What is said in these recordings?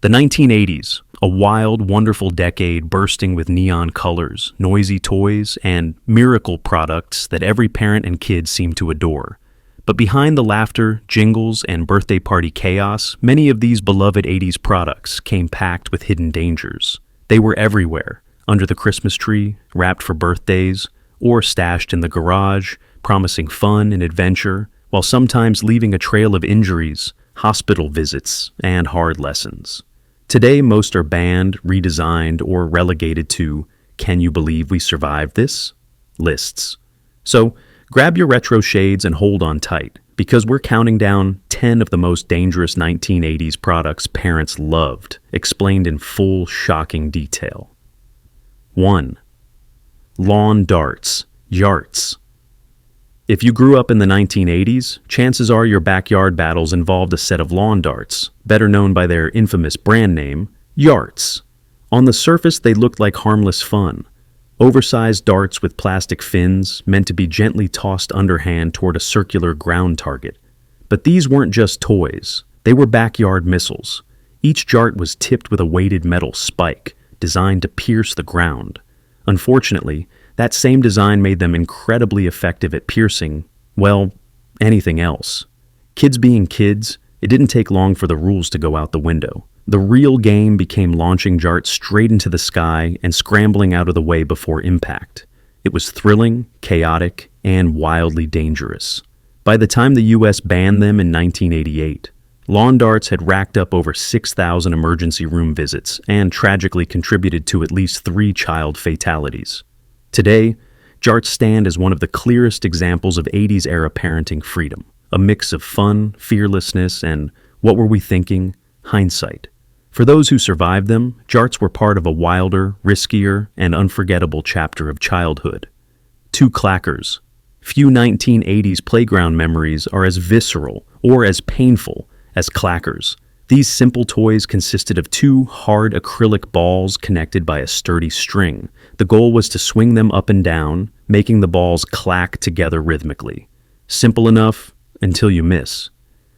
The 1980s, a wild, wonderful decade bursting with neon colors, noisy toys, and miracle products that every parent and kid seemed to adore. But behind the laughter, jingles, and birthday party chaos, many of these beloved 80s products came packed with hidden dangers. They were everywhere, under the Christmas tree, wrapped for birthdays, or stashed in the garage, promising fun and adventure, while sometimes leaving a trail of injuries, hospital visits, and hard lessons. Today, most are banned, redesigned, or relegated to "Can you believe we survived this?" lists. So, grab your retro shades and hold on tight, because we're counting down 10 of the most dangerous 1980s products parents loved, explained in full, shocking detail. 1. Lawn darts, yarts. If you grew up in the 1980s, chances are your backyard battles involved a set of lawn darts, better known by their infamous brand name, yarts. On the surface, they looked like harmless fun. Oversized darts with plastic fins, meant to be gently tossed underhand toward a circular ground target. But these weren't just toys. They were backyard missiles. Each dart was tipped with a weighted metal spike, designed to pierce the ground. Unfortunately, that same design made them incredibly effective at piercing, well, anything else. Kids being kids, it didn't take long for the rules to go out the window. The real game became launching darts straight into the sky and scrambling out of the way before impact. It was thrilling, chaotic, and wildly dangerous. By the time the U.S. banned them in 1988, lawn darts had racked up over 6,000 emergency room visits and tragically contributed to at least 3 child fatalities. Today, jarts stand as one of the clearest examples of 80s-era parenting freedom, a mix of fun, fearlessness, and what were we thinking? Hindsight. For those who survived them, jarts were part of a wilder, riskier, and unforgettable chapter of childhood. 2 clackers. Few 1980s playground memories are as visceral or as painful as clackers. These simple toys consisted of 2 hard acrylic balls connected by a sturdy string. The goal was to swing them up and down, making the balls clack together rhythmically. Simple enough until you miss.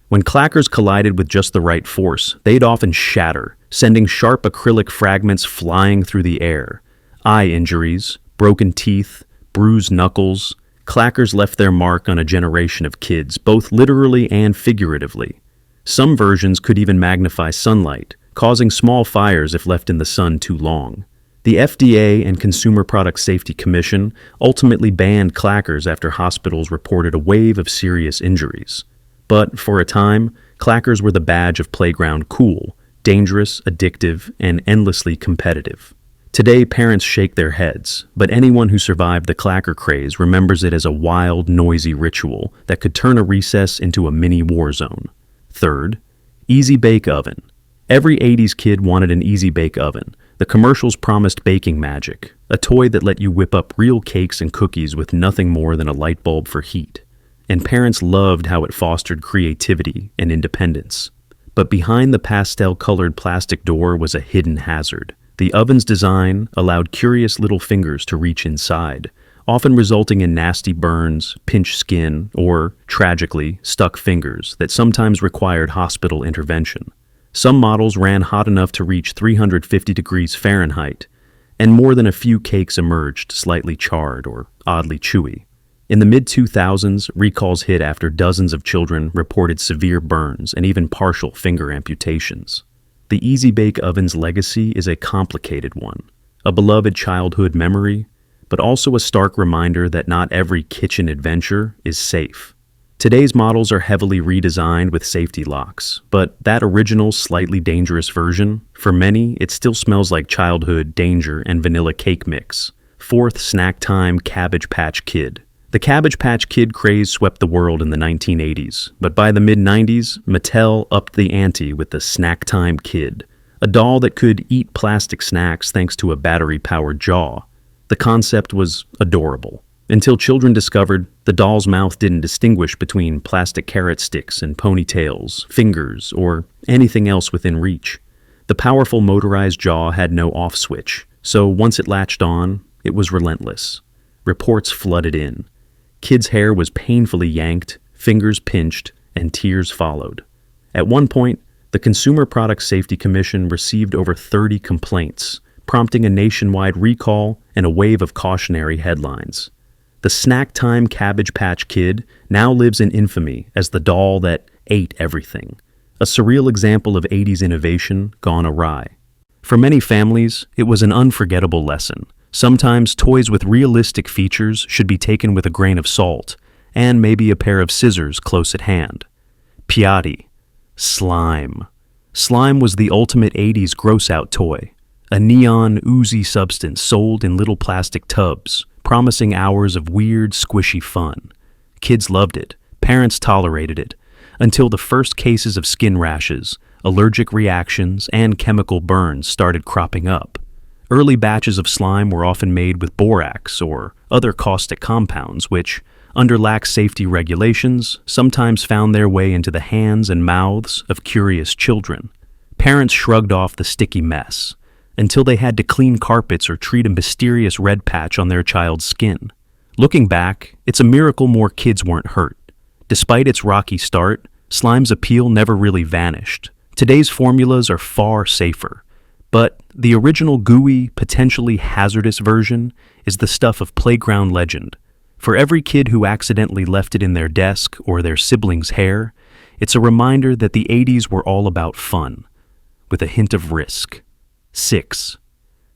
When clackers collided with just the right force, they'd often shatter, sending sharp acrylic fragments flying through the air. Eye injuries, broken teeth, bruised knuckles. Clackers left their mark on a generation of kids, both literally and figuratively. Some versions could even magnify sunlight, causing small fires if left in the sun too long. The FDA and Consumer Product Safety Commission ultimately banned clackers after hospitals reported a wave of serious injuries. But for a time, clackers were the badge of playground cool, dangerous, addictive, and endlessly competitive. Today, parents shake their heads, but anyone who survived the clacker craze remembers it as a wild, noisy ritual that could turn a recess into a mini war zone. 3rd, Easy Bake Oven. Every 80s kid wanted an Easy Bake Oven. The commercials promised baking magic, a toy that let you whip up real cakes and cookies with nothing more than a light bulb for heat. And parents loved how it fostered creativity and independence. But behind the pastel-colored plastic door was a hidden hazard. The oven's design allowed curious little fingers to reach inside, often resulting in nasty burns, pinched skin, or, tragically, stuck fingers that sometimes required hospital intervention. Some models ran hot enough to reach 350 degrees Fahrenheit, and more than a few cakes emerged slightly charred or oddly chewy. In the mid-2000s, recalls hit after dozens of children reported severe burns and even partial finger amputations. The Easy Bake Oven's legacy is a complicated one, a beloved childhood memory, but also a stark reminder that not every kitchen adventure is safe. Today's models are heavily redesigned with safety locks, but that original, slightly dangerous version, for many, it still smells like childhood, danger, and vanilla cake mix. 4th, Snack Time Cabbage Patch Kid. The Cabbage Patch Kid craze swept the world in the 1980s, but by the mid-90s, Mattel upped the ante with the Snack Time Kid, a doll that could eat plastic snacks thanks to a battery-powered jaw. The concept was adorable, until children discovered the doll's mouth didn't distinguish between plastic carrot sticks and ponytails, fingers, or anything else within reach. The powerful motorized jaw had no off switch, so once it latched on, it was relentless. Reports flooded in. Kids' hair was painfully yanked, fingers pinched, and tears followed. At one point, The Consumer Product Safety Commission received over 30 complaints, prompting a nationwide recall and a wave of cautionary headlines. The snack time Cabbage Patch Kid now lives in infamy as the doll that ate everything, a surreal example of 80s innovation gone awry. For many families, it was an unforgettable lesson. Sometimes toys with realistic features should be taken with a grain of salt, and maybe a pair of scissors close at hand. Piatti. Slime. Slime was the ultimate 80s gross-out toy, a neon, oozy substance sold in little plastic tubs, promising hours of weird, squishy fun. Kids loved it, parents tolerated it, until the first cases of skin rashes, allergic reactions, and chemical burns started cropping up. Early batches of slime were often made with borax or other caustic compounds, which, under lax safety regulations, sometimes found their way into the hands and mouths of curious children. Parents shrugged off the sticky mess, until they had to clean carpets or treat a mysterious red patch on their child's skin. Looking back, it's a miracle more kids weren't hurt. Despite its rocky start, slime's appeal never really vanished. Today's formulas are far safer, but the original gooey, potentially hazardous version is the stuff of playground legend. For every kid who accidentally left it in their desk or their sibling's hair, it's a reminder that the 80s were all about fun, with a hint of risk. 6.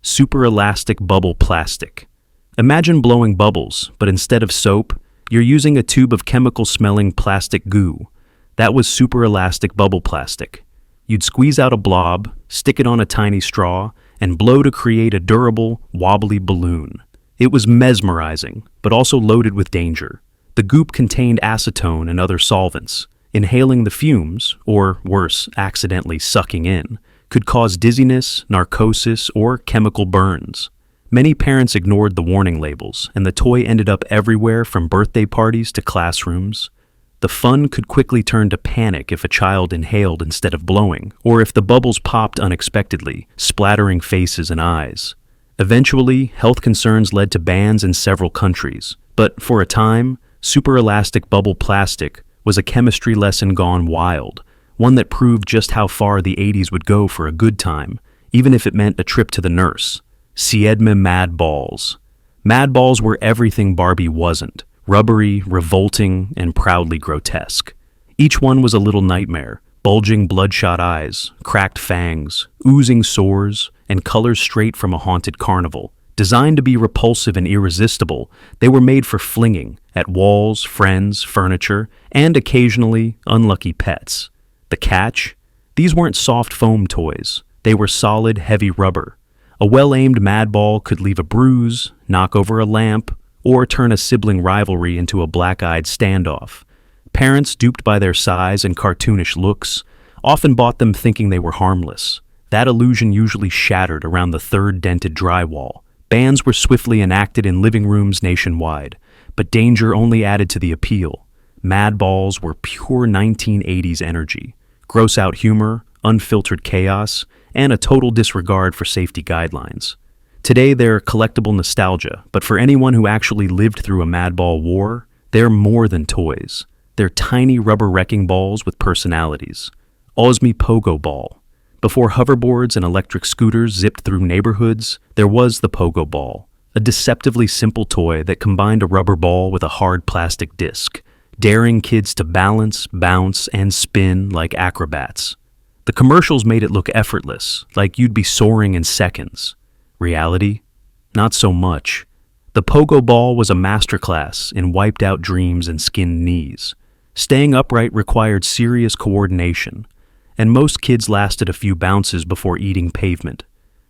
Super elastic bubble plastic. Imagine blowing bubbles, but instead of soap, you're using a tube of chemical-smelling plastic goo. That was super elastic bubble plastic. You'd squeeze out a blob, stick it on a tiny straw, and blow to create a durable, wobbly balloon. It was mesmerizing, but also loaded with danger. The goop contained acetone and other solvents. Inhaling the fumes, or worse, accidentally sucking in, could cause dizziness, narcosis, or chemical burns. Many parents ignored the warning labels, and the toy ended up everywhere from birthday parties to classrooms. The fun could quickly turn to panic if a child inhaled instead of blowing, or if the bubbles popped unexpectedly, splattering faces and eyes. Eventually, health concerns led to bans in several countries, but for a time, super elastic bubble plastic was a chemistry lesson gone wild, one that proved just how far the 80s would go for a good time, even if it meant a trip to the nurse. Siedme Mad Balls. Mad Balls were everything Barbie wasn't, rubbery, revolting, and proudly grotesque. Each one was a little nightmare, bulging bloodshot eyes, cracked fangs, oozing sores, and colors straight from a haunted carnival. Designed to be repulsive and irresistible, they were made for flinging at walls, friends, furniture, and occasionally unlucky pets. The catch? These weren't soft foam toys. They were solid, heavy rubber. A well-aimed mad ball could leave a bruise, knock over a lamp, or turn a sibling rivalry into a black-eyed standoff. Parents, duped by their size and cartoonish looks, often bought them thinking they were harmless. That illusion usually shattered around the third dented drywall. Bans were swiftly enacted in living rooms nationwide, but danger only added to the appeal. Mad Balls were pure 1980s energy, gross-out humor, unfiltered chaos, and a total disregard for safety guidelines. Today they're collectible nostalgia, but for anyone who actually lived through a Mad Ball war, they're more than toys. They're tiny rubber wrecking balls with personalities. Osmi Pogo Ball. Before hoverboards and electric scooters zipped through neighborhoods, there was the Pogo Ball, a deceptively simple toy that combined a rubber ball with a hard plastic disc, daring kids to balance, bounce, and spin like acrobats. The commercials made it look effortless, like you'd be soaring in seconds. Reality? Not so much. The Pogo Ball was a masterclass in wiped-out dreams and skinned knees. Staying upright required serious coordination, and most kids lasted a few bounces before eating pavement.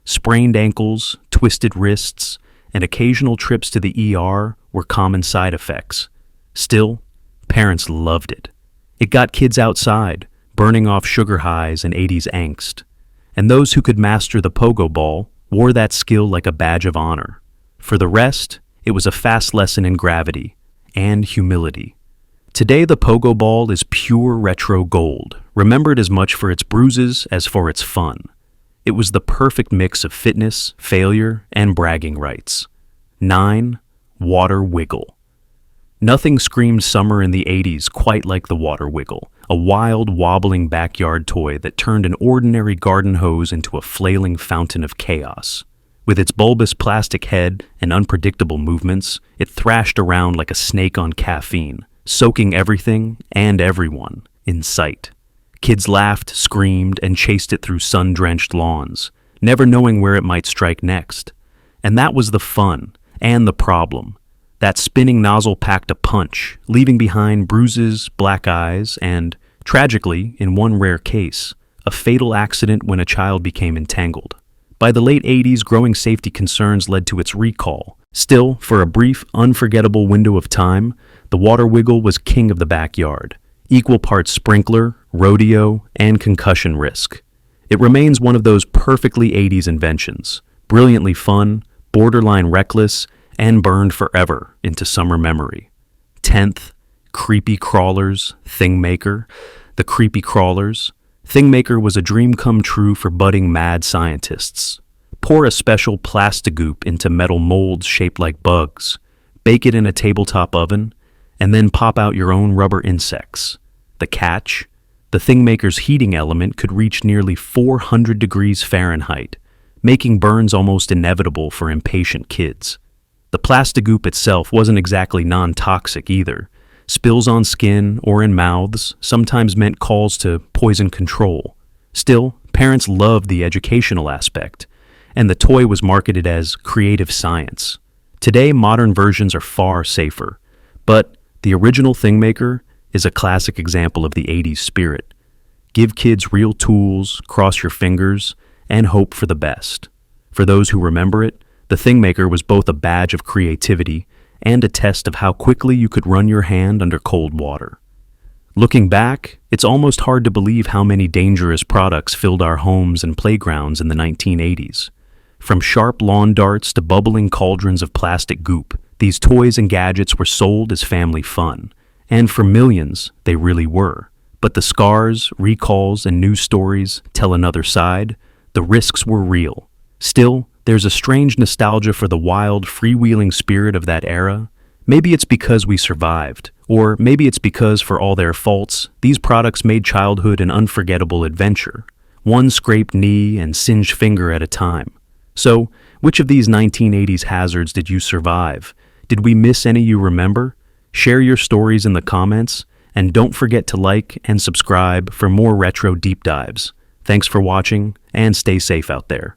Sprained ankles, twisted wrists, and occasional trips to the ER were common side effects. Still, parents loved it. It got kids outside, burning off sugar highs and 80s angst. And those who could master the Pogo Ball wore that skill like a badge of honor. For the rest, it was a fast lesson in gravity and humility. Today, the Pogo Ball is pure retro gold, remembered as much for its bruises as for its fun. It was the perfect mix of fitness, failure, and bragging rights. 9. Water Wiggle. Nothing screamed summer in the 80s quite like the water wiggle, a wild, wobbling backyard toy that turned an ordinary garden hose into a flailing fountain of chaos. With its bulbous plastic head and unpredictable movements, it thrashed around like a snake on caffeine, soaking everything and everyone in sight. Kids laughed, screamed, and chased it through sun-drenched lawns, never knowing where it might strike next. And that was the fun and the problem. That spinning nozzle packed a punch, leaving behind bruises, black eyes, and, tragically, in one rare case, a fatal accident when a child became entangled. By the late 80s, growing safety concerns led to its recall. Still, for a brief, unforgettable window of time, the water wiggle was king of the backyard, equal parts sprinkler, rodeo, and concussion risk. It remains one of those perfectly 80s inventions, brilliantly fun, borderline reckless, and burned forever into summer memory. 10th, Creepy Crawlers, Thingmaker. The Creepy Crawlers. Thingmaker was a dream come true for budding mad scientists. Pour a special plastigoop into metal molds shaped like bugs, bake it in a tabletop oven, and then pop out your own rubber insects. The catch? The Thingmaker's heating element could reach nearly 400 degrees Fahrenheit, making burns almost inevitable for impatient kids. The plastigoop itself wasn't exactly non-toxic either. Spills on skin or in mouths sometimes meant calls to poison control. Still, parents loved the educational aspect, and the toy was marketed as creative science. Today, modern versions are far safer, but the original Thingmaker is a classic example of the 80s spirit. Give kids real tools, cross your fingers, and hope for the best. For those who remember it, the Thingmaker was both a badge of creativity and a test of how quickly you could run your hand under cold water. Looking back, it's almost hard to believe how many dangerous products filled our homes and playgrounds in the 1980s. From sharp lawn darts to bubbling cauldrons of plastic goop, these toys and gadgets were sold as family fun. And for millions, they really were. But the scars, recalls, and news stories tell another side. The risks were real. Still, there's a strange nostalgia for the wild, freewheeling spirit of that era. Maybe it's because we survived, or maybe it's because, for all their faults, these products made childhood an unforgettable adventure, one scraped knee and singed finger at a time. So, which of these 1980s hazards did you survive? Did we miss any you remember? Share your stories in the comments, and don't forget to like and subscribe for more retro deep dives. Thanks for watching, and stay safe out there.